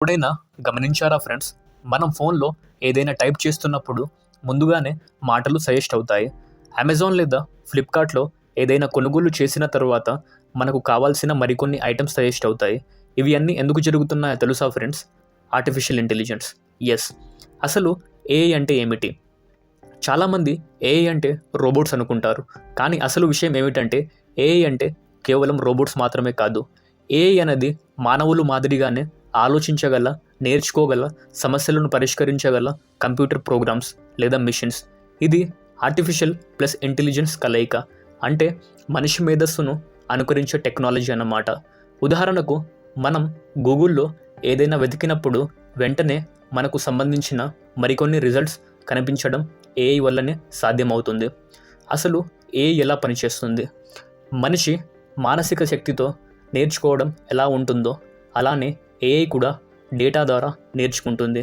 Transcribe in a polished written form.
ఎప్పుడైనా గమనించారా ఫ్రెండ్స్? మనం ఫోన్‌లో ఏదైనా టైప్ చేస్తున్నప్పుడు ముందుగానే మాటలు సజెస్ట్ అవుతాయి. అమెజాన్ లేదా ఫ్లిప్‌కార్ట్‌లో ఏదైనా కొనుగోలు చేసిన తరువాత మనకు కావాల్సిన మరికొన్ని ఐటెమ్స్ సజెస్ట్ అవుతాయి. ఇవి అన్నీ ఎందుకు జరుగుతున్నాయో తెలుసా ఫ్రెండ్స్? Artificial intelligence. యెస్. అసలు ఏఐ అంటే ఏమిటి? చాలామంది ఏఐ అంటే రోబోట్స్ అనుకుంటారు. కానీ అసలు విషయం ఏమిటంటే ఏఐ అంటే కేవలం రోబోట్స్ మాత్రమే కాదు. ఏఐ అనేది మానవులు మాదిరిగానే ఆలోచించగల, నేర్చుకోగల, సమస్యలను పరిష్కరించగల కంప్యూటర్ ప్రోగ్రామ్స్ లేదా మిషన్స్. ఇది ఆర్టిఫిషియల్ ప్లస్ ఇంటెలిజెన్స్ కలయిక. అంటే మనిషి మేధస్సును అనుకరించే టెక్నాలజీ అన్నమాట. ఉదాహరణకు మనం గూగుల్‌లో ఏదైనా వెతికినప్పుడు వెంటనే మనకు సంబంధించిన మరికొన్ని రిజల్ట్స్ కనిపించడం ఏఐ వల్లనే సాధ్యమవుతుంది. అసలు ఏఐ ఎలా పనిచేస్తుంది? మనిషి మానసిక శక్తితో నేర్చుకోవడం ఎలా ఉంటుందో అలానే ఏఐ కూడా డేటా ద్వారా నేర్చుకుంటుంది.